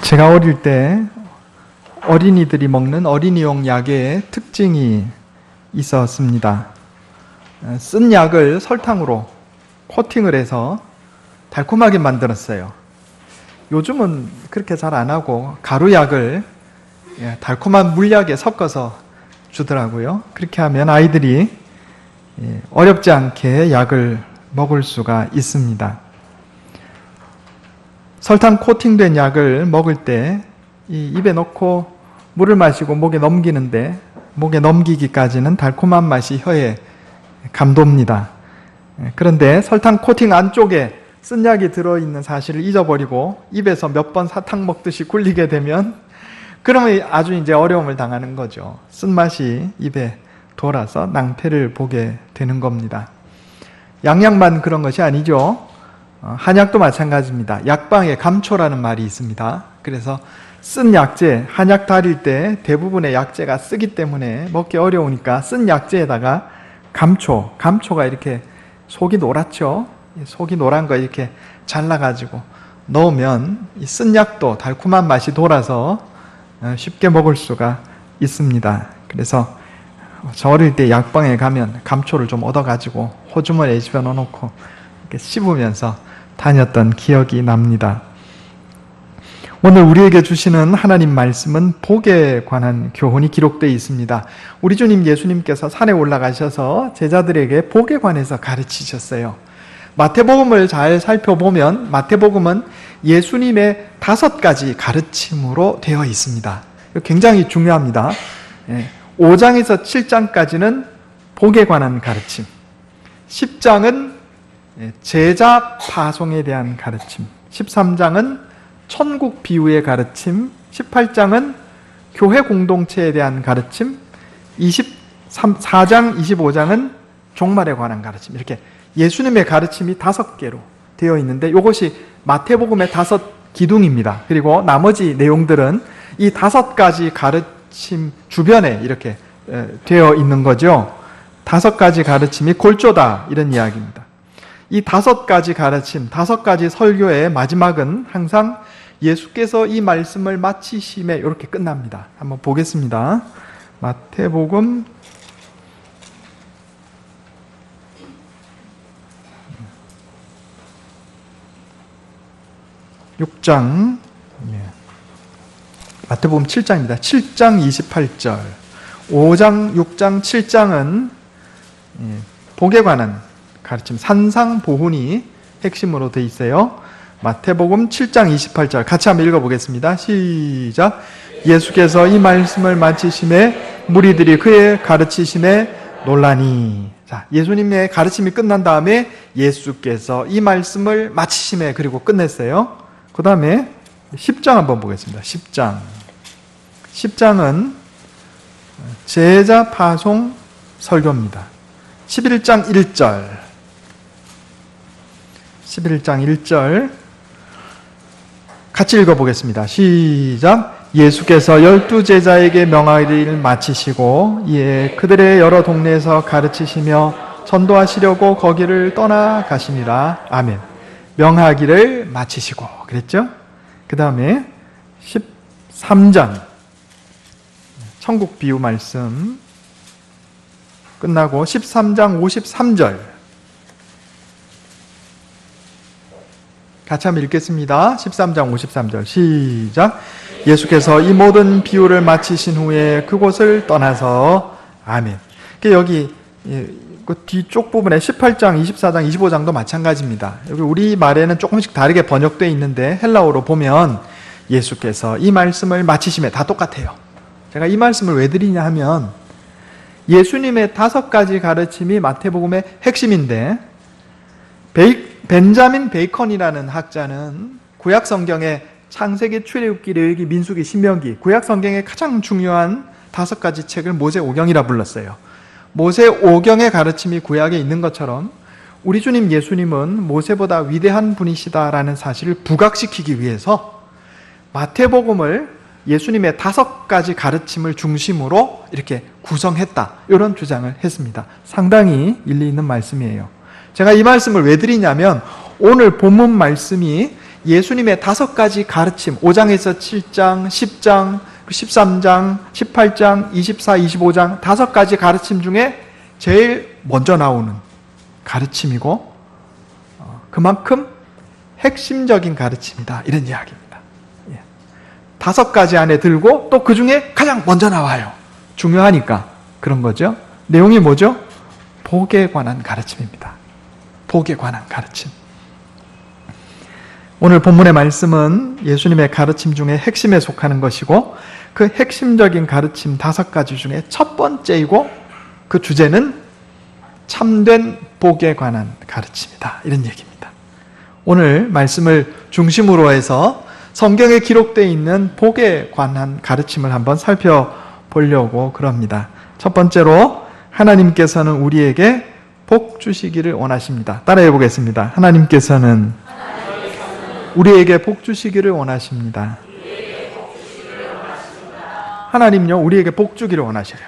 제가 어릴 때 어린이들이 먹는 어린이용 약의 특징이 있었습니다. 쓴 약을 설탕으로 코팅을 해서 달콤하게 만들었어요. 요즘은 그렇게 잘 안 하고 가루약을 달콤한 물약에 섞어서 주더라고요. 그렇게 하면 아이들이 어렵지 않게 약을 먹을 수가 있습니다. 설탕 코팅된 약을 먹을 때 입에 넣고 물을 마시고 목에 넘기는데 목에 넘기기까지는 달콤한 맛이 혀에 감돕니다. 그런데 설탕 코팅 안쪽에 쓴 약이 들어있는 사실을 잊어버리고 입에서 몇 번 사탕 먹듯이 굴리게 되면 그러면 아주 이제 어려움을 당하는 거죠. 쓴맛이 입에 돌아서 낭패를 보게 되는 겁니다. 양약만 그런 것이 아니죠. 한약도 마찬가지입니다. 약방에 감초라는 말이 있습니다. 그래서 쓴 약재, 한약 달일 때 대부분의 약재가 쓰기 때문에 먹기 어려우니까 쓴 약재에다가 감초가 이렇게 속이 노랗죠. 속이 노란 거 이렇게 잘라가지고 넣으면 이 쓴 약도 달콤한 맛이 돌아서 쉽게 먹을 수가 있습니다. 그래서 저 어릴 때 약방에 가면 감초를 좀 얻어가지고 호주머니에 집어넣어놓고 이렇게 씹으면서 다녔던 기억이 납니다. 오늘 우리에게 주시는 하나님 말씀은 복에 관한 교훈이 기록되어 있습니다. 우리 주님 예수님께서 산에 올라가셔서 제자들에게 복에 관해서 가르치셨어요. 마태복음을 잘 살펴보면 마태복음은 예수님의 5가지 가르침으로 되어 있습니다. 굉장히 중요합니다. 5장에서 7장까지는 복에 관한 가르침, 10장은 제자 파송에 대한 가르침, 13장은 천국 비유의 가르침, 18장은 교회 공동체에 대한 가르침, 24장, 25장은 종말에 관한 가르침. 이렇게 예수님의 가르침이 5개로 되어 있는데 이것이 마태복음의 5기둥입니다. 그리고 나머지 내용들은 이 5가지 가르침 주변에 이렇게 되어 있는 거죠. 5가지 가르침이 골조다 이런 이야기입니다. 이 5가지 가르침, 5가지 설교의 마지막은 항상 예수께서 이 말씀을 마치심에 이렇게 끝납니다. 한번 보겠습니다. 마태복음 6장, 마태복음 7장입니다. 7장 28절. 5장, 6장, 7장은 복에 관한 가르침, 산상보훈이 핵심으로 되어 있어요. 마태복음 7장 28절 같이 한번 읽어보겠습니다. 시작. 예수께서 이 말씀을 마치심에 무리들이 그의 가르치심에 놀라니. 자, 예수님의 가르침이 끝난 다음에 예수께서 이 말씀을 마치심에 그리고 끝냈어요. 그 다음에 10장 한번 보겠습니다. 10장은 제자 파송 설교입니다. 11장 1절 같이 읽어보겠습니다. 시작. 예수께서 12제자에게 명하기를 마치시고 이에 그들의 여러 동네에서 가르치시며 전도하시려고 거기를 떠나가시니라. 아멘. 명하기를 마치시고 그랬죠? 그 다음에 13장 천국 비유 말씀 끝나고 13장 53절 같이 한번 읽겠습니다. 13장 53절 시작. 예수께서 이 모든 비유를 마치신 후에 그곳을 떠나서 아멘. 여기 그 뒤쪽 부분에 18장, 24장, 25장도 마찬가지입니다. 여기 우리 말에는 조금씩 다르게 번역되어 있는데 헬라어로 보면 예수께서 이 말씀을 마치심에 다 똑같아요. 제가 이 말씀을 왜 드리냐 하면 예수님의 5가지 가르침이 마태복음의 핵심인데 벤자민 베이컨이라는 학자는 구약 성경의 창세기, 출애굽기, 레위기, 민수기, 신명기 구약 성경의 가장 중요한 5가지 책을 모세오경이라 불렀어요. 모세오경의 가르침이 구약에 있는 것처럼 우리 주님 예수님은 모세보다 위대한 분이시다라는 사실을 부각시키기 위해서 마태복음을 예수님의 5가지 가르침을 중심으로 이렇게 구성했다. 이런 주장을 했습니다. 상당히 일리 있는 말씀이에요. 제가 이 말씀을 왜 드리냐면 오늘 본문 말씀이 예수님의 5가지 가르침, 5장에서 7장, 10장, 13장, 18장, 24, 25장 5가지 가르침 중에 제일 먼저 나오는 가르침이고 그만큼 핵심적인 가르침이다, 이런 이야기입니다. 5가지 안에 들고 또 그 중에 가장 먼저 나와요. 중요하니까 그런 거죠. 내용이 뭐죠? 복에 관한 가르침입니다. 복에 관한 가르침. 오늘 본문의 말씀은 예수님의 가르침 중에 핵심에 속하는 것이고 그 핵심적인 가르침 5가지 중에 첫 번째이고 그 주제는 참된 복에 관한 가르침이다, 이런 얘기입니다. 오늘 말씀을 중심으로 해서 성경에 기록되어 있는 복에 관한 가르침을 한번 살펴보려고 그럽니다. 첫 번째로 하나님께서는 우리에게 복 주시기를 원하십니다. 따라해 보겠습니다. 하나님께서는 우리에게 복 주시기를 원하십니다. 하나님요, 우리에게 복 주기를 원하셔요.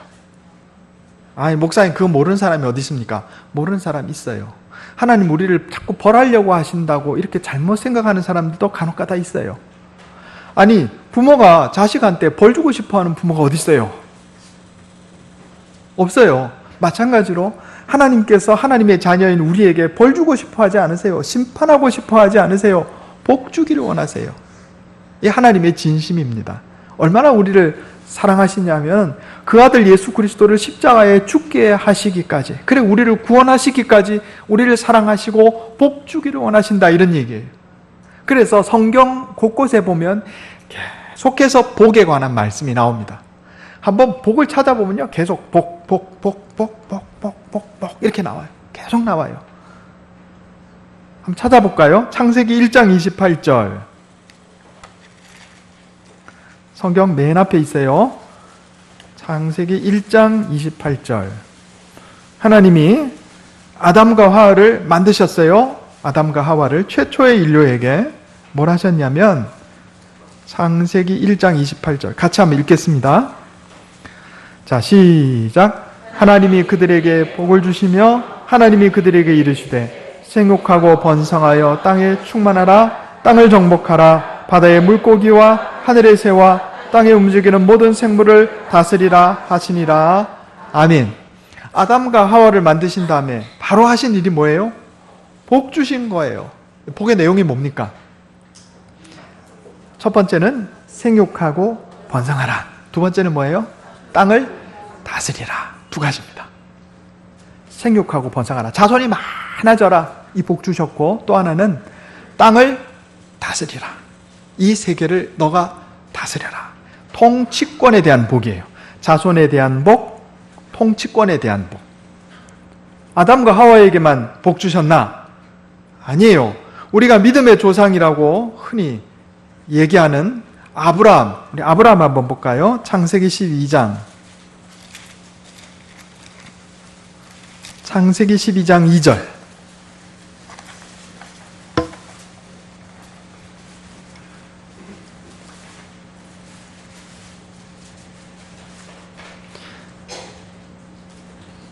아니, 목사님, 그거 모르는 사람이 어디 있습니까? 모르는 사람 있어요. 하나님 우리를 자꾸 벌하려고 하신다고 이렇게 잘못 생각하는 사람들도 간혹가다 있어요. 아니, 부모가 자식한테 벌 주고 싶어 하는 부모가 어디 있어요? 없어요. 마찬가지로 하나님께서 하나님의 자녀인 우리에게 벌 주고 싶어 하지 않으세요. 심판하고 싶어 하지 않으세요. 복 주기를 원하세요. 이 하나님의 진심입니다. 얼마나 우리를 사랑하시냐면 그 아들 예수 그리스도를 십자가에 죽게 하시기까지, 그래 우리를 구원하시기까지 우리를 사랑하시고 복 주기를 원하신다, 이런 얘기예요. 그래서 성경 곳곳에 보면 계속해서 복에 관한 말씀이 나옵니다. 한번 복을 찾아보면요, 계속 복 이렇게 나와요. 계속 나와요. 한번 찾아볼까요? 창세기 1장 28절. 성경 맨 앞에 있어요. 창세기 1장 28절. 하나님이 아담과 하와를 만드셨어요. 아담과 하와를 최초의 인류에게 뭘 하셨냐면 창세기 1장 28절 같이 한번 읽겠습니다. 자, 시작. 하나님이 그들에게 복을 주시며 하나님이 그들에게 이르시되 생육하고 번성하여 땅에 충만하라. 땅을 정복하라. 바다의 물고기와 하늘의 새와 땅에 움직이는 모든 생물을 다스리라 하시니라. 아멘. 아담과 하와를 만드신 다음에 바로 하신 일이 뭐예요? 복 주신 거예요. 복의 내용이 뭡니까? 첫 번째는 생육하고 번성하라. 두 번째는 뭐예요? 땅을 다스리라. 2가지입니다. 생육하고 번성하라. 자손이 많아져라. 이 복 주셨고, 또 하나는 땅을 다스리라. 이 세계를 너가 다스려라. 통치권에 대한 복이에요. 자손에 대한 복, 통치권에 대한 복. 아담과 하와에게만 복 주셨나? 아니에요. 우리가 믿음의 조상이라고 흔히 얘기하는 아브라함, 우리 아브라함 한번 볼까요? 창세기 12장. 창세기 12장 2절.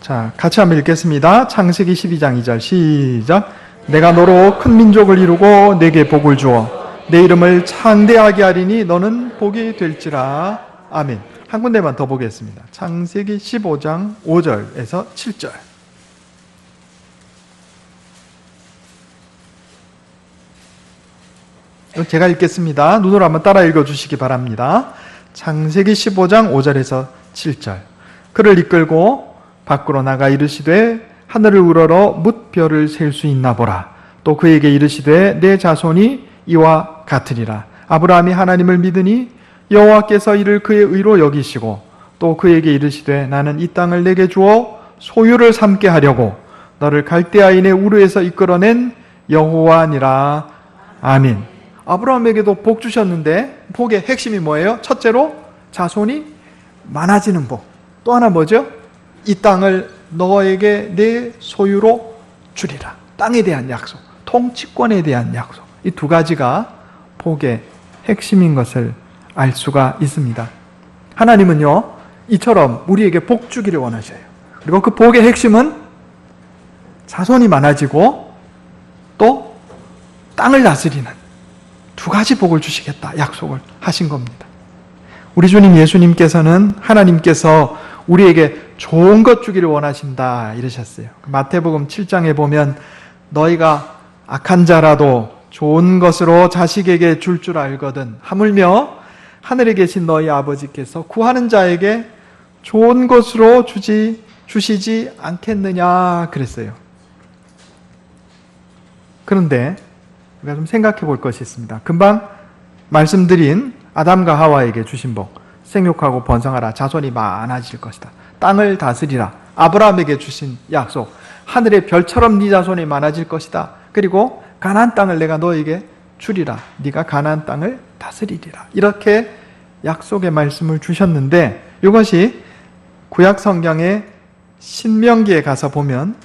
자, 같이 한번 읽겠습니다. 창세기 12장 2절 시작. 내가 너로 큰 민족을 이루고 내게 복을 주어 내 이름을 창대하게 하리니 너는 복이 될지라. 아멘. 한 군데만 더 보겠습니다. 창세기 15장 5절에서 7절. 제가 읽겠습니다. 눈으로 한번 따라 읽어주시기 바랍니다. 창세기 15장 5절에서 7절. 그를 이끌고 밖으로 나가 이르시되 하늘을 우러러 뭇 별을 셀 수 있나 보라. 또 그에게 이르시되 내 자손이 이와 같으리라. 아브라함이 하나님을 믿으니 여호와께서 이를 그의 의로 여기시고 또 그에게 이르시되 나는 이 땅을 내게 주어 소유를 삼게 하려고 너를 갈대아인의 우르에서 이끌어낸 여호와니라. 아멘. 아브라함에게도 복 주셨는데 복의 핵심이 뭐예요? 첫째로 자손이 많아지는 복. 또 하나 뭐죠? 이 땅을 너에게 내 소유로 주리라. 땅에 대한 약속, 통치권에 대한 약속. 이 2가지가 복의 핵심인 것을 알 수가 있습니다. 하나님은요, 이처럼 우리에게 복 주기를 원하셔요. 그리고 그 복의 핵심은 자손이 많아지고 또 땅을 다스리는 두 가지 복을 주시겠다 약속을 하신 겁니다. 우리 주님 예수님께서는 하나님께서 우리에게 좋은 것 주기를 원하신다 이러셨어요. 마태복음 7장에 보면 너희가 악한 자라도 좋은 것으로 자식에게 줄 줄 알거든 하물며 하늘에 계신 너희 아버지께서 구하는 자에게 좋은 것으로 주시지 않겠느냐 그랬어요. 그런데 우리가 좀 생각해 볼 것이 있습니다. 금방 말씀드린 아담과 하와에게 주신 복, 생육하고 번성하라, 자손이 많아질 것이다, 땅을 다스리라, 아브라함에게 주신 약속, 하늘의 별처럼 네 자손이 많아질 것이다, 그리고 가나안 땅을 내가 너에게 주리라, 네가 가나안 땅을 다스리리라, 이렇게 약속의 말씀을 주셨는데 이것이 구약 성경의 신명기에 가서 보면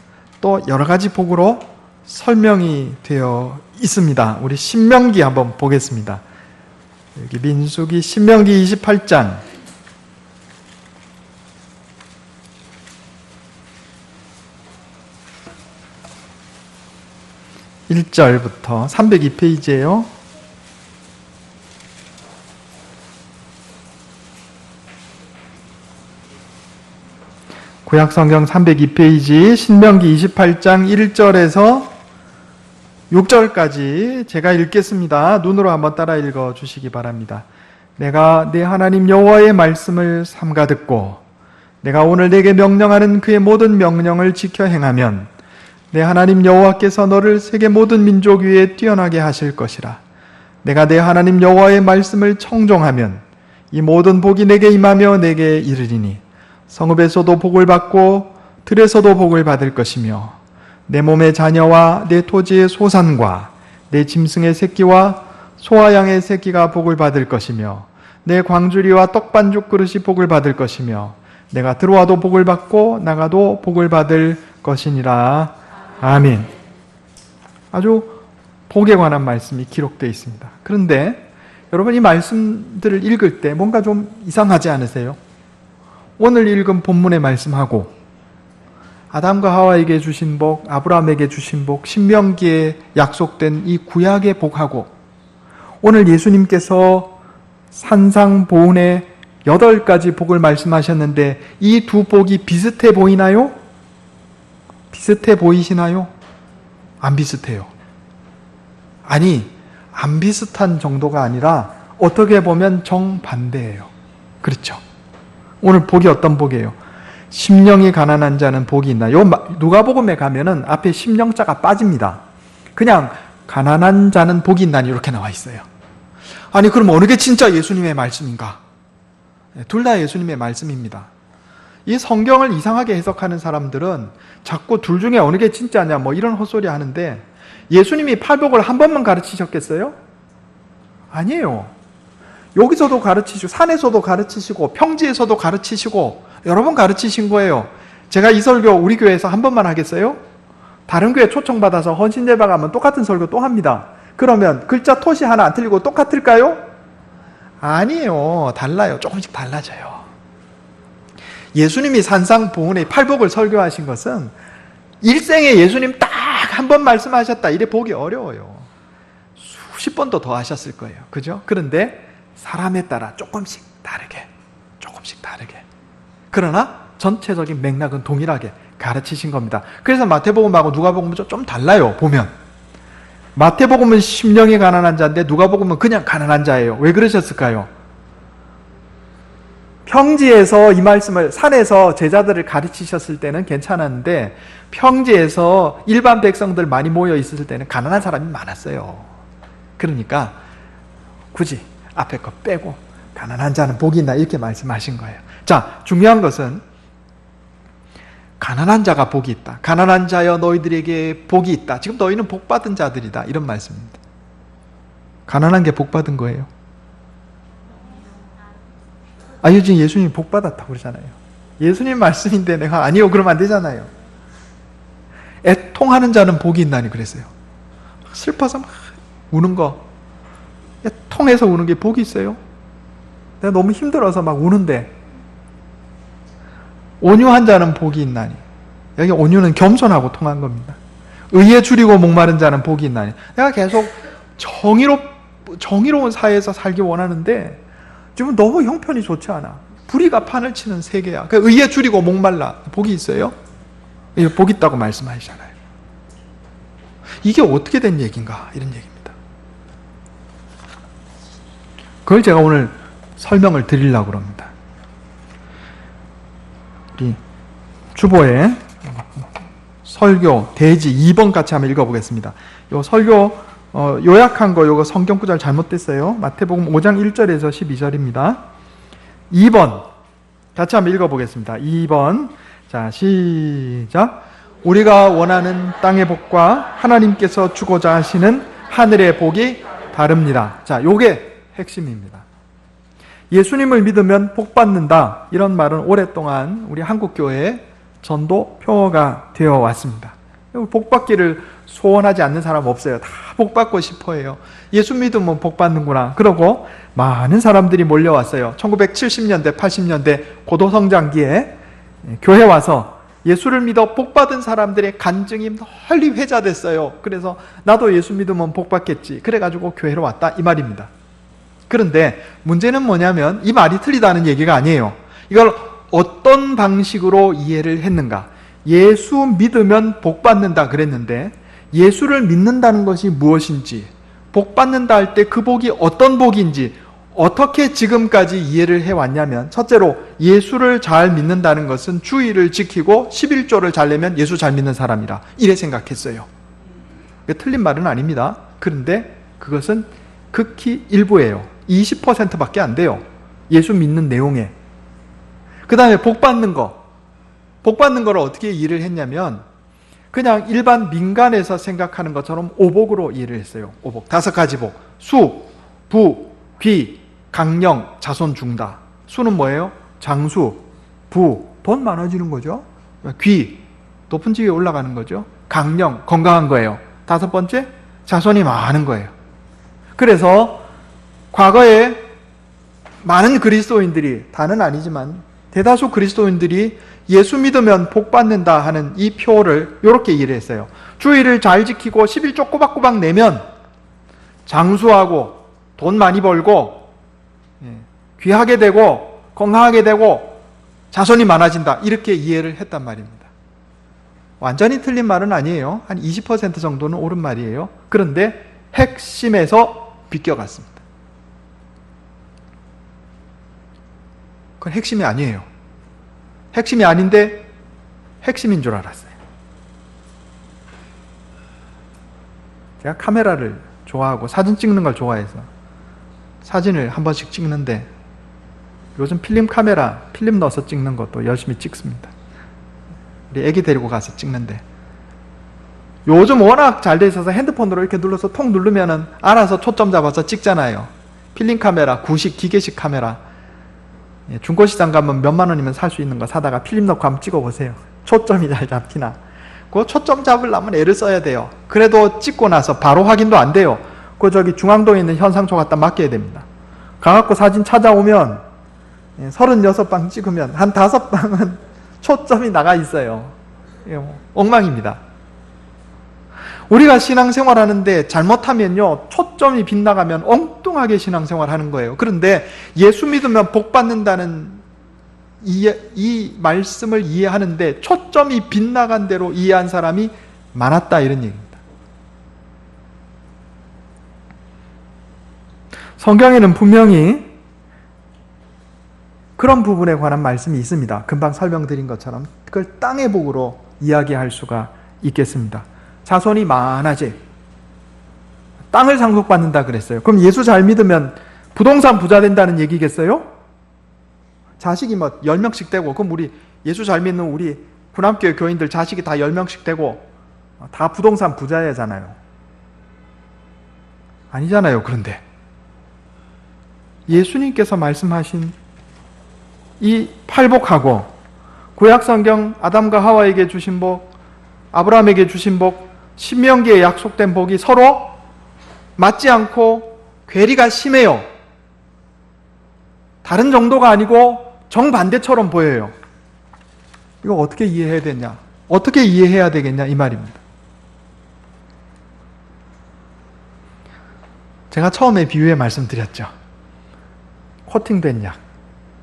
또 여러 가지 복으로 설명이 되어 있습니다. 우리 신명기 한번 보겠습니다. 여기 민수기 신명기 28장 1절부터 302페이지예요. 구약성경 302페이지 신명기 28장 1절에서 6절까지 제가 읽겠습니다. 눈으로 한번 따라 읽어 주시기 바랍니다. 내가 내 하나님 여호와의 말씀을 삼가 듣고 내가 오늘 내게 명령하는 그의 모든 명령을 지켜 행하면 내 하나님 여호와께서 너를 세계 모든 민족 위에 뛰어나게 하실 것이라. 내가 내 하나님 여호와의 말씀을 청종하면 이 모든 복이 내게 임하며 내게 이르리니 성읍에서도 복을 받고 들에서도 복을 받을 것이며 내 몸의 자녀와 내 토지의 소산과 내 짐승의 새끼와 소와 양의 새끼가 복을 받을 것이며 내 광주리와 떡반죽 그릇이 복을 받을 것이며 내가 들어와도 복을 받고 나가도 복을 받을 것이니라. 아멘. 아주 복에 관한 말씀이 기록되어 있습니다. 그런데 여러분 이 말씀들을 읽을 때 뭔가 좀 이상하지 않으세요? 오늘 읽은 본문의 말씀하고 아담과 하와에게 주신 복, 아브라함에게 주신 복, 신명기에 약속된 이 구약의 복하고 오늘 예수님께서 산상보훈의 8가지 복을 말씀하셨는데 이 두 복이 비슷해 보이나요? 비슷해 보이시나요? 안 비슷해요. 아니, 안 비슷한 정도가 아니라 어떻게 보면 정반대예요. 그렇죠? 오늘 복이 어떤 복이에요? 심령이 가난한 자는 복이 있나? 요 누가복음에 가면은 앞에 심령자가 빠집니다. 그냥 가난한 자는 복이 있나니 이렇게 나와 있어요. 아니 그럼 어느 게 진짜 예수님의 말씀인가? 둘 다 예수님의 말씀입니다. 이 성경을 이상하게 해석하는 사람들은 자꾸 둘 중에 어느 게 진짜냐 뭐 이런 헛소리 하는데 예수님이 팔복을 한 번만 가르치셨겠어요? 아니에요. 여기서도 가르치시고 산에서도 가르치시고 평지에서도 가르치시고 여러 번 가르치신 거예요. 제가 이 설교 우리 교회에서 한 번만 하겠어요? 다른 교회 초청받아서 헌신예배 가면 똑같은 설교 또 합니다. 그러면 글자 토시 하나 안 틀리고 똑같을까요? 아니에요. 달라요. 조금씩 달라져요. 예수님이 산상보훈의 팔복을 설교하신 것은 일생에 예수님 딱 한 번 말씀하셨다 이래 보기 어려워요. 수십 번도 더 하셨을 거예요. 그죠? 그런데 사람에 따라 조금씩 다르게 그러나 전체적인 맥락은 동일하게 가르치신 겁니다. 그래서 마태복음하고 누가복음은 좀 달라요. 보면 마태복음은 심령이 가난한 자인데 누가복음은 그냥 가난한 자예요. 왜 그러셨을까요? 평지에서 이 말씀을 산에서 제자들을 가르치셨을 때는 괜찮았는데 평지에서 일반 백성들 많이 모여 있었을 때는 가난한 사람이 많았어요. 그러니까 굳이 앞에 거 빼고 가난한 자는 복이 있나 이렇게 말씀하신 거예요. 자, 중요한 것은 가난한 자가 복이 있다. 가난한 자여 너희들에게 복이 있다. 지금 너희는 복받은 자들이다. 이런 말씀입니다. 가난한 게 복받은 거예요. 요즘 예수님이 복받았다고 그러잖아요. 예수님 말씀인데 내가 아니요 그러면 안 되잖아요. 애통하는 자는 복이 있나니 그랬어요. 슬퍼서 막 우는 거 애통해서 우는 게 복이 있어요? 내가 너무 힘들어서 막 우는데 온유한 자는 복이 있나니. 여기 온유는 겸손하고 통한 겁니다. 의에 줄이고 목마른 자는 복이 있나니. 내가 계속 정의로운 사회에서 살기 원하는데 지금 너무 형편이 좋지 않아. 불의가 판을 치는 세계야. 그 의에 줄이고 목말라. 복이 있어요? 예, 복 있다고 말씀하시잖아요. 이게 어떻게 된 얘기인가? 이런 얘기입니다. 그걸 제가 오늘 설명을 드리려고 합니다. 우리 주보에 설교 대지 2번 같이 한번 읽어보겠습니다. 요 설교 요약한 거 요거 성경 구절 잘못됐어요. 마태복음 5장 1절에서 12절입니다. 2번 같이 한번 읽어보겠습니다. 2번 자 시작. 우리가 원하는 땅의 복과 하나님께서 주고자 하시는 하늘의 복이 다릅니다. 자, 요게 핵심입니다. 예수님을 믿으면 복 받는다. 이런 말은 오랫동안 우리 한국교회의 전도 표어가 되어 왔습니다. 복 받기를 소원하지 않는 사람 없어요. 다 복 받고 싶어 해요. 예수 믿으면 복 받는구나. 그러고 많은 사람들이 몰려왔어요. 1970년대, 80년대 고도성장기에 교회 와서 예수를 믿어 복 받은 사람들의 간증이 널리 회자됐어요. 그래서 나도 예수 믿으면 복 받겠지. 그래가지고 교회로 왔다. 이 말입니다. 그런데 문제는 뭐냐면 이 말이 틀리다는 얘기가 아니에요. 이걸 어떤 방식으로 이해를 했는가? 예수 믿으면 복 받는다 그랬는데 예수를 믿는다는 것이 무엇인지, 복 받는다 할 때 그 복이 어떤 복인지 어떻게 지금까지 이해를 해왔냐면, 첫째로 예수를 잘 믿는다는 것은 주의를 지키고 11조를 잘 내면 예수 잘 믿는 사람이라 이래 생각했어요. 틀린 말은 아닙니다. 그런데 그것은 극히 일부예요. 20%밖에 안 돼요. 예수 믿는 내용에. 그 다음에 복 받는 거를 어떻게 이해를 했냐면 그냥 일반 민간에서 생각하는 것처럼 오복으로 이해를 했어요. 오복. 5가지 복. 수, 부, 귀, 강령, 자손 중다. 수는 뭐예요? 장수, 부, 돈 많아지는 거죠. 귀, 높은 지위에 올라가는 거죠. 강령, 건강한 거예요. 5번째, 자손이 많은 거예요. 그래서 과거에 많은 그리스도인들이, 다는 아니지만 대다수 그리스도인들이 예수 믿으면 복 받는다 하는 이 표를 이렇게 이해를 했어요. 주의를 잘 지키고 11조 꼬박꼬박 내면 장수하고 돈 많이 벌고 귀하게 되고 건강하게 되고 자손이 많아진다. 이렇게 이해를 했단 말입니다. 완전히 틀린 말은 아니에요. 한 20% 정도는 옳은 말이에요. 그런데 핵심에서 비껴갔습니다. 그건 핵심이 아니에요. 핵심이 아닌데 핵심인 줄 알았어요. 제가 카메라를 좋아하고 사진 찍는 걸 좋아해서 사진을 한 번씩 찍는데 요즘 필름 카메라, 필름 넣어서 찍는 것도 열심히 찍습니다. 우리 애기 데리고 가서 찍는데 요즘 워낙 잘 돼 있어서 핸드폰으로 이렇게 눌러서 통 누르면은 알아서 초점 잡아서 찍잖아요. 필름 카메라, 구식, 기계식 카메라. 중고시장 가면 몇만 원이면 살 수 있는 거 사다가 필름 넣고 한번 찍어보세요. 초점이 잘 잡히나. 그 초점 잡으려면 애를 써야 돼요. 그래도 찍고 나서 바로 확인도 안 돼요. 그 저기 중앙동에 있는 현상초 갖다 맡겨야 됩니다. 가갖고 사진 찾아오면 36방 찍으면 한 5방은 초점이 나가 있어요. 엉망입니다. 우리가 신앙생활 하는데 잘못하면요, 초점이 빗나가면 엉뚱하게 신앙생활 하는 거예요. 그런데 예수 믿으면 복 받는다는 이 말씀을 이해하는데 초점이 빗나간 대로 이해한 사람이 많았다, 이런 얘기입니다. 성경에는 분명히 그런 부분에 관한 말씀이 있습니다. 금방 설명드린 것처럼 그걸 땅의 복으로 이야기할 수가 있겠습니다. 자손이 많아지, 땅을 상속받는다 그랬어요. 그럼 예수 잘 믿으면 부동산 부자 된다는 얘기겠어요? 자식이 뭐 10명씩 되고, 그럼 우리 예수 잘 믿는 우리 군함교회 교인들 자식이 다 10명씩 되고 다 부동산 부자야잖아요. 아니잖아요. 그런데 예수님께서 말씀하신 이 팔복하고 구약성경 아담과 하와에게 주신 복, 아브라함에게 주신 복, 신명기에 약속된 복이 서로 맞지 않고 괴리가 심해요. 다른 정도가 아니고 정반대처럼 보여요. 이거 어떻게 이해해야 되냐? 어떻게 이해해야 되겠냐? 이 말입니다. 제가 처음에 비유에 말씀드렸죠. 코팅된 약,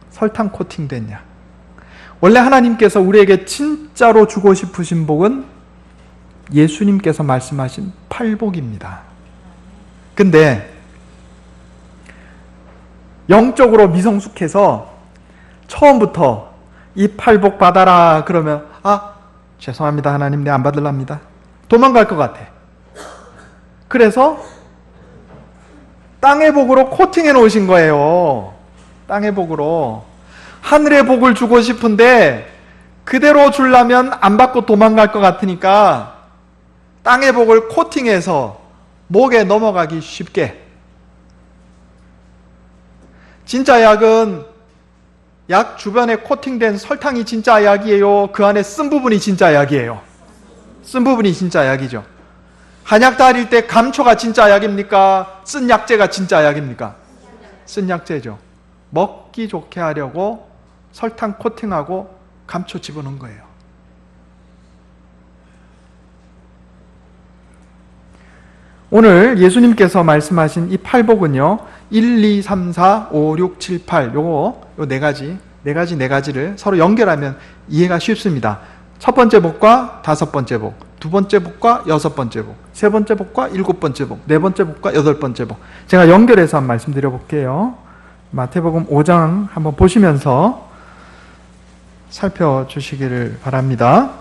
설탕 코팅된 약. 원래 하나님께서 우리에게 진짜로 주고 싶으신 복은 예수님께서 말씀하신 팔복입니다. 근데 영적으로 미성숙해서 처음부터 이 팔복 받아라 그러면 죄송합니다 하나님, 내 안 받을랍니다. 도망갈 것 같아. 그래서 땅의 복으로 코팅해 놓으신 거예요. 땅의 복으로. 하늘의 복을 주고 싶은데 그대로 주려면 안 받고 도망갈 것 같으니까 땅의 복을 코팅해서 목에 넘어가기 쉽게. 진짜 약은 약 주변에 코팅된 설탕이 진짜 약이에요? 그 안에 쓴 부분이 진짜 약이에요? 쓴 부분이 진짜 약이죠. 한약 다릴 때 감초가 진짜 약입니까? 쓴 약재가 진짜 약입니까? 쓴 약재죠. 먹기 좋게 하려고 설탕 코팅하고 감초 집어넣은 거예요. 오늘 예수님께서 말씀하신 이 팔복은요, 1, 2, 3, 4, 5, 6, 7, 8 요 네 가지를 서로 연결하면 이해가 쉽습니다. 첫 번째 복과 다섯 번째 복, 두 번째 복과 여섯 번째 복, 세 번째 복과 일곱 번째 복, 네 번째 복과 여덟 번째 복. 제가 연결해서 한번 말씀드려 볼게요. 마태복음 5장 한번 보시면서 살펴주시기를 바랍니다.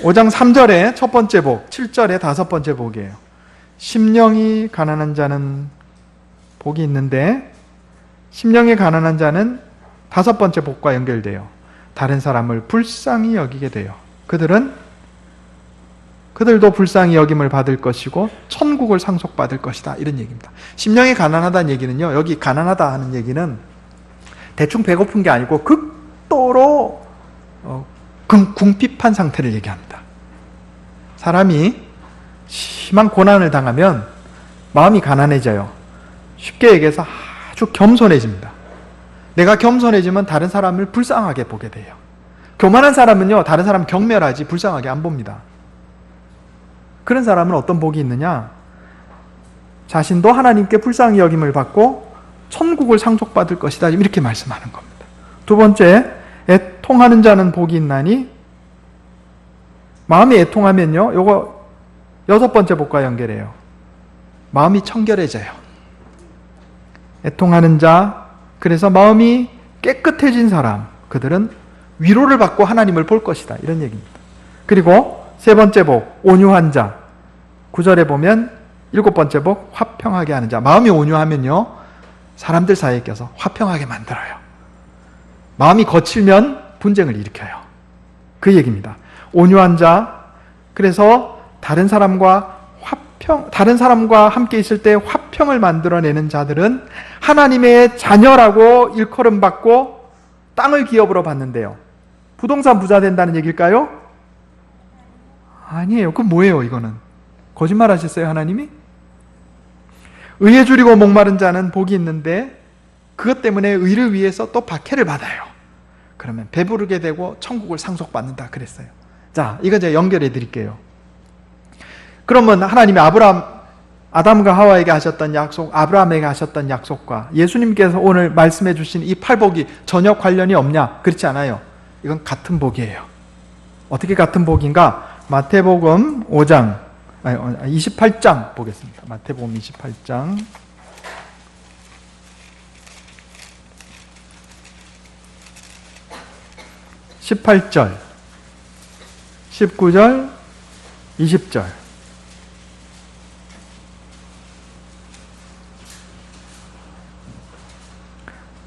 5장 3절에 첫 번째 복, 7절에 다섯 번째 복이에요. 심령이 가난한 자는 복이 있는데, 심령이 가난한 자는 다섯 번째 복과 연결돼요. 다른 사람을 불쌍히 여기게 돼요. 그들도 불쌍히 여김을 받을 것이고 천국을 상속받을 것이다, 이런 얘기입니다. 심령이 가난하다는 얘기는요, 여기 가난하다 하는 얘기는 대충 배고픈 게 아니고 극도로 궁핍한 상태를 얘기합니다. 사람이 심한 고난을 당하면 마음이 가난해져요. 쉽게 얘기해서 아주 겸손해집니다. 내가 겸손해지면 다른 사람을 불쌍하게 보게 돼요. 교만한 사람은요, 다른 사람 경멸하지 불쌍하게 안 봅니다. 그런 사람은 어떤 복이 있느냐? 자신도 하나님께 불쌍히 여김을 받고 천국을 상속받을 것이다, 이렇게 말씀하는 겁니다. 두 번째, 애통하는 자는 복이 있나니, 마음이 애통하면요, 요거 여섯 번째 복과 연결해요. 마음이 청결해져요. 애통하는 자, 그래서 마음이 깨끗해진 사람, 그들은 위로를 받고 하나님을 볼 것이다, 이런 얘기입니다. 그리고 세 번째 복, 온유한 자. 9절에 보면 일곱 번째 복, 화평하게 하는 자. 마음이 온유하면요, 사람들 사이에 껴서 화평하게 만들어요. 마음이 거칠면 분쟁을 일으켜요. 그 얘기입니다. 온유한 자, 그래서 다른 사람과 함께 있을 때 화평을 만들어내는 자들은 하나님의 자녀라고 일컬음 받고 땅을 기업으로 받는데요. 부동산 부자 된다는 얘기일까요? 아니에요. 그건 뭐예요, 이거는? 거짓말 하셨어요, 하나님이? 의에 줄이고 목마른 자는 복이 있는데 그것 때문에 의를 위해서 또 박해를 받아요. 그러면 배부르게 되고 천국을 상속받는다 그랬어요. 자, 이거 제가 연결해 드릴게요. 그러면 하나님이 아담과 하와에게 하셨던 약속, 아브라함에게 하셨던 약속과 예수님께서 오늘 말씀해 주신 이 팔복이 전혀 관련이 없냐? 그렇지 않아요. 이건 같은 복이에요. 어떻게 같은 복인가? 마태복음 28장 보겠습니다. 마태복음 28장 18절, 19절, 20절.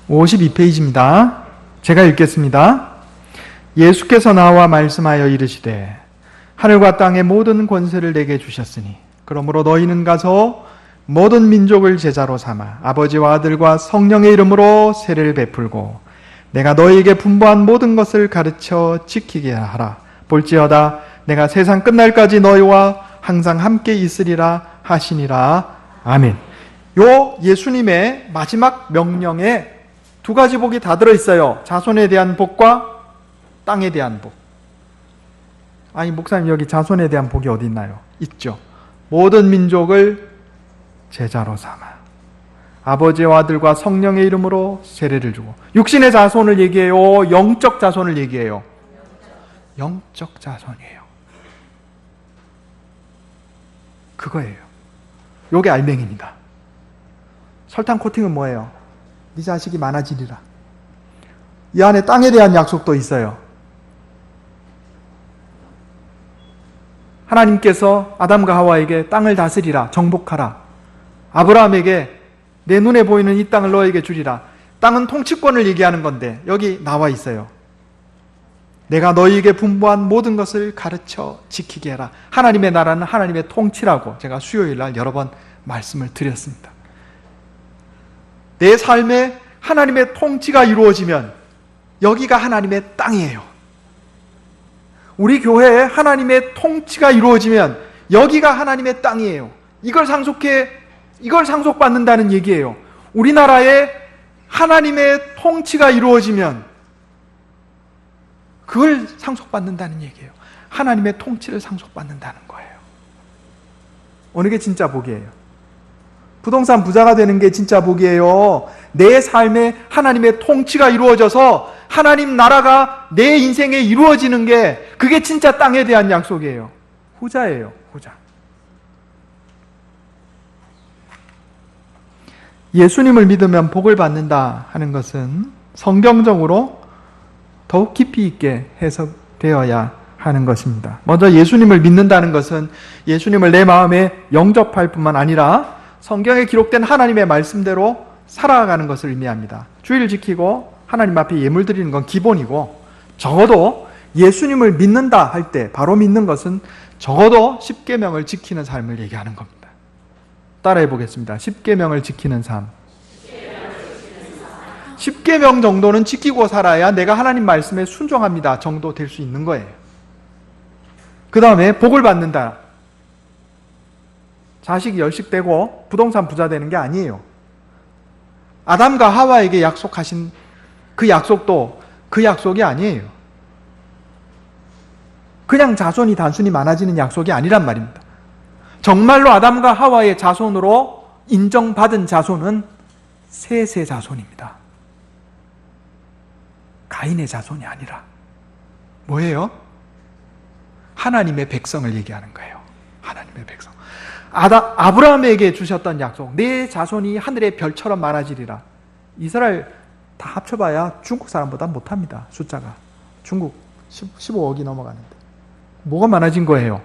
52페이지입니다. 제가 읽겠습니다. 예수께서 나와 말씀하여 이르시되 하늘과 땅의 모든 권세를 내게 주셨으니 그러므로 너희는 가서 모든 민족을 제자로 삼아 아버지와 아들과 성령의 이름으로 세례를 베풀고 내가 너희에게 분부한 모든 것을 가르쳐 지키게 하라. 볼지어다 내가 세상 끝날까지 너희와 항상 함께 있으리라 하시니라. 아멘. 요 예수님의 마지막 명령에 두 가지 복이 다 들어있어요. 자손에 대한 복과 땅에 대한 복. 아니, 목사님, 여기 자손에 대한 복이 어디 있나요? 있죠. 모든 민족을 제자로 삼아. 아버지와 아들과 성령의 이름으로 세례를 주고. 육신의 자손을 얘기해요? 영적 자손을 얘기해요? 영적 자손이에요. 그거예요. 요게 알맹이입니다. 설탕 코팅은 뭐예요? 네 자식이 많아지리라. 이 안에 땅에 대한 약속도 있어요. 하나님께서 아담과 하와에게 땅을 다스리라, 정복하라. 아브라함에게 내 눈에 보이는 이 땅을 너에게 주리라. 땅은 통치권을 얘기하는 건데 여기 나와 있어요. 내가 너희에게 분부한 모든 것을 가르쳐 지키게 해라. 하나님의 나라는 하나님의 통치라고 제가 수요일 날 여러 번 말씀을 드렸습니다. 내 삶에 하나님의 통치가 이루어지면 여기가 하나님의 땅이에요. 우리 교회에 하나님의 통치가 이루어지면 여기가 하나님의 땅이에요. 이걸 상속받는다는 얘기예요. 우리나라에 하나님의 통치가 이루어지면 그걸 상속받는다는 얘기예요. 하나님의 통치를 상속받는다는 거예요. 어느 게 진짜 복이에요? 부동산 부자가 되는 게 진짜 복이에요. 내 삶에 하나님의 통치가 이루어져서 하나님 나라가 내 인생에 이루어지는 게 그게 진짜 땅에 대한 약속이에요. 후자예요. 후자. 예수님을 믿으면 복을 받는다 하는 것은 성경적으로 더욱 깊이 있게 해석되어야 하는 것입니다. 먼저 예수님을 믿는다는 것은 예수님을 내 마음에 영접할 뿐만 아니라 성경에 기록된 하나님의 말씀대로 살아가는 것을 의미합니다. 주의를 지키고 하나님 앞에 예물 드리는 건 기본이고, 적어도 예수님을 믿는다 할 때 바로 믿는 것은 적어도 십계명을 지키는 삶을 얘기하는 겁니다. 따라해 보겠습니다. 십계명을 지키는 삶. 십계명 정도는 지키고 살아야 내가 하나님 말씀에 순종합니다 정도 될 수 있는 거예요. 그 다음에 복을 받는다. 자식이 열식되고 부동산 부자 되는 게 아니에요. 아담과 하와에게 약속하신 그 약속도 그 약속이 아니에요. 그냥 자손이 단순히 많아지는 약속이 아니란 말입니다. 정말로 아담과 하와의 자손으로 인정받은 자손은 셋의 자손입니다. 가인의 자손이 아니라 뭐예요? 하나님의 백성을 얘기하는 거예요. 하나님의 백성. 아브라함에게 주셨던 약속, 내 자손이 하늘의 별처럼 많아지리라. 이스라엘 다 합쳐봐야 중국 사람보다 못합니다. 숫자가. 중국 15억이 넘어가는데 뭐가 많아진 거예요?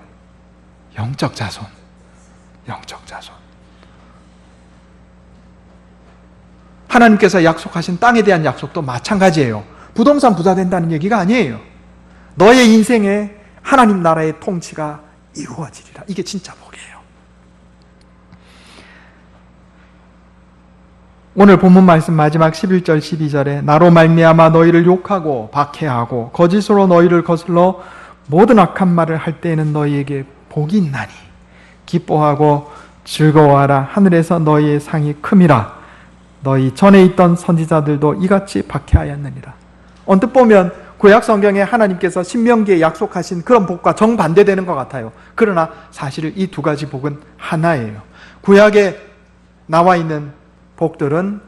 영적 자손. 영적 자손. 하나님께서 약속하신 땅에 대한 약속도 마찬가지예요. 부동산 부자 된다는 얘기가 아니에요. 너의 인생에 하나님 나라의 통치가 이루어지리라. 이게 진짜 복이에요. 오늘 본문 말씀 마지막 11절 12절에 나로 말미암아 너희를 욕하고 박해하고 거짓으로 너희를 거슬러 모든 악한 말을 할 때에는 너희에게 복이 있나니 기뻐하고 즐거워하라. 하늘에서 너희의 상이 큼이라. 너희 전에 있던 선지자들도 이같이 박해하였느니라. 언뜻 보면 구약 성경에 하나님께서 신명기에 약속하신 그런 복과 정반대되는 것 같아요. 그러나 사실 이 두 가지 복은 하나예요. 구약에 나와 있는 복들은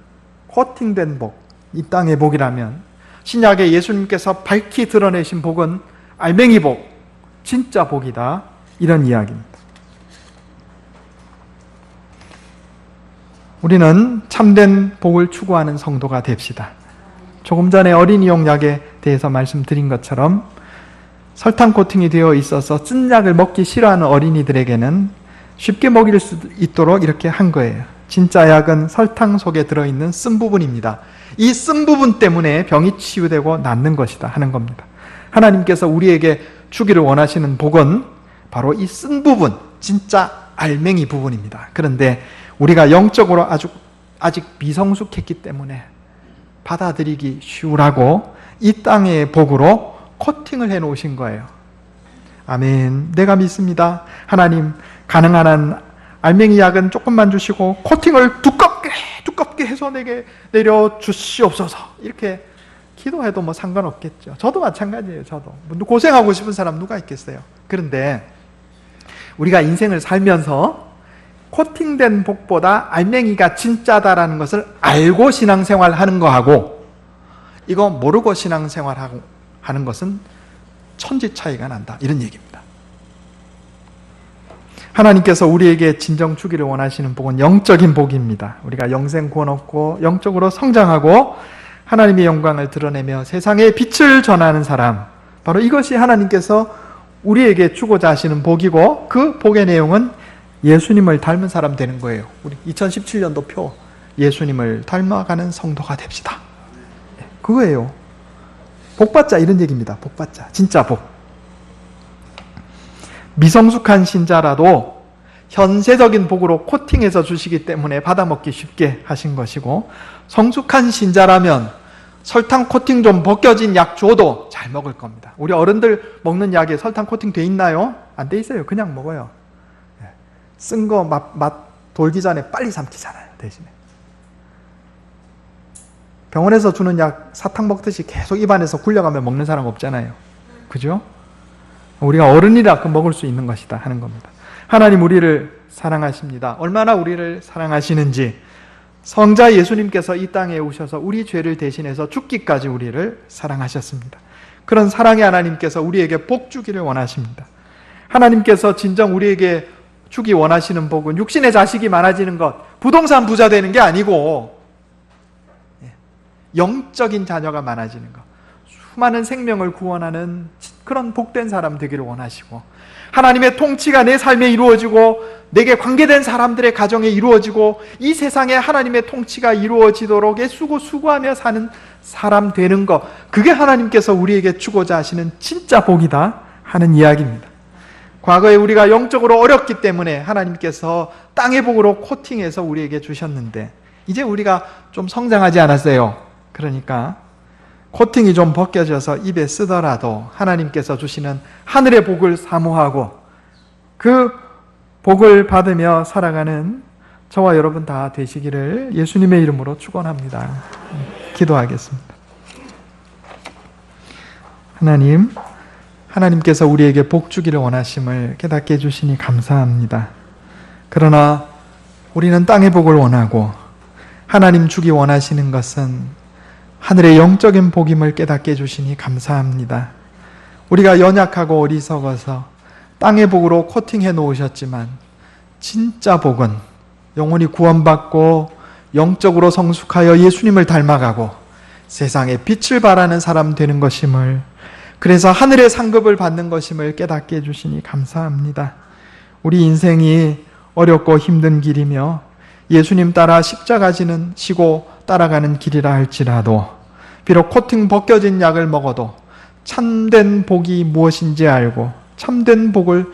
코팅된 복, 이 땅의 복이라면, 신약에 예수님께서 밝히 드러내신 복은 알맹이 복, 진짜 복이다, 이런 이야기입니다. 우리는 참된 복을 추구하는 성도가 됩시다. 조금 전에 어린이용 약에 대해서 말씀드린 것처럼 설탕 코팅이 되어 있어서 쓴 약을 먹기 싫어하는 어린이들에게는 쉽게 먹일 수 있도록 이렇게 한 거예요. 진짜 약은 설탕 속에 들어있는 쓴 부분입니다. 이 쓴 부분 때문에 병이 치유되고 낫는 것이다 하는 겁니다. 하나님께서 우리에게 주기를 원하시는 복은 바로 이 쓴 부분, 진짜 알맹이 부분입니다. 그런데 우리가 영적으로 아직 미성숙했기 때문에 받아들이기 쉬우라고 이 땅의 복으로 코팅을 해놓으신 거예요. 아멘. 내가 믿습니다. 하나님, 가능한 한 알맹이 약은 조금만 주시고 코팅을 두껍게 해서 내게 내려주시옵소서. 이렇게 기도해도 뭐 상관없겠죠. 저도 마찬가지예요. 저도 고생하고 싶은 사람 누가 있겠어요. 그런데 우리가 인생을 살면서 코팅된 복보다 알맹이가 진짜다라는 것을 알고 신앙생활하는 거하고 이거 모르고 신앙생활하고 하는 것은 천지 차이가 난다, 이런 얘기입니다. 하나님께서 우리에게 진정 주기를 원하시는 복은 영적인 복입니다. 우리가 영생 구원 얻고 영적으로 성장하고 하나님의 영광을 드러내며 세상에 빛을 전하는 사람, 바로 이것이 하나님께서 우리에게 주고자 하시는 복이고, 그 복의 내용은 예수님을 닮은 사람 되는 거예요. 우리 2017년도 표, 예수님을 닮아가는 성도가 됩시다. 그거예요. 복받자, 이런 얘기입니다. 복받자, 진짜 복. 미성숙한 신자라도 현세적인 복으로 코팅해서 주시기 때문에 받아먹기 쉽게 하신 것이고, 성숙한 신자라면 설탕 코팅 좀 벗겨진 약 줘도 잘 먹을 겁니다. 우리 어른들 먹는 약에 설탕 코팅 돼 있나요? 안 돼 있어요. 그냥 먹어요. 쓴 거 맛 돌기 전에 빨리 삼키잖아요, 대신에. 병원에서 주는 약 사탕 먹듯이 계속 입안에서 굴려가며 먹는 사람 없잖아요. 그죠? 우리가 어른이라 그 먹을 수 있는 것이다 하는 겁니다. 하나님 우리를 사랑하십니다. 얼마나 우리를 사랑하시는지, 성자 예수님께서 이 땅에 오셔서 우리 죄를 대신해서 죽기까지 우리를 사랑하셨습니다. 그런 사랑의 하나님께서 우리에게 복 주기를 원하십니다. 하나님께서 진정 우리에게 주기 원하시는 복은 육신의 자식이 많아지는 것, 부동산 부자 되는 게 아니고 영적인 자녀가 많아지는 것, 수많은 생명을 구원하는 그런 복된 사람 되기를 원하시고, 하나님의 통치가 내 삶에 이루어지고 내게 관계된 사람들의 가정에 이루어지고 이 세상에 하나님의 통치가 이루어지도록 애쓰고 수고하며 사는 사람 되는 것, 그게 하나님께서 우리에게 주고자 하시는 진짜 복이다 하는 이야기입니다. 과거에 우리가 영적으로 어렵기 때문에 하나님께서 땅의 복으로 코팅해서 우리에게 주셨는데, 이제 우리가 좀 성장하지 않았어요. 그러니까 코팅이 좀 벗겨져서 입에 쓰더라도 하나님께서 주시는 하늘의 복을 사모하고 그 복을 받으며 살아가는 저와 여러분 다 되시기를 예수님의 이름으로 축원합니다. 기도하겠습니다. 하나님께서 우리에게 복 주기를 원하심을 깨닫게 해주시니 감사합니다. 그러나 우리는 땅의 복을 원하고 하나님 주기 원하시는 것은 하늘의 영적인 복임을 깨닫게 해주시니 감사합니다. 우리가 연약하고 어리석어서 땅의 복으로 코팅해 놓으셨지만 진짜 복은 영원히 구원받고 영적으로 성숙하여 예수님을 닮아가고 세상에 빛을 발하는 사람 되는 것임을, 그래서 하늘의 상급을 받는 것임을 깨닫게 해주시니 감사합니다. 우리 인생이 어렵고 힘든 길이며 예수님 따라 십자가 지는 시고 따라가는 길이라 할지라도, 비록 코팅 벗겨진 약을 먹어도 참된 복이 무엇인지 알고 참된 복을,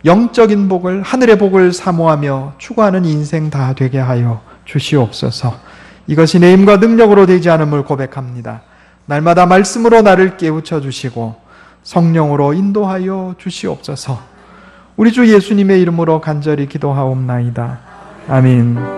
영적인 복을, 하늘의 복을 사모하며 추구하는 인생 다 되게 하여 주시옵소서. 이것이 내 힘과 능력으로 되지 않음을 고백합니다. 날마다 말씀으로 나를 깨우쳐 주시고 성령으로 인도하여 주시옵소서. 우리 주 예수님의 이름으로 간절히 기도하옵나이다. 아멘.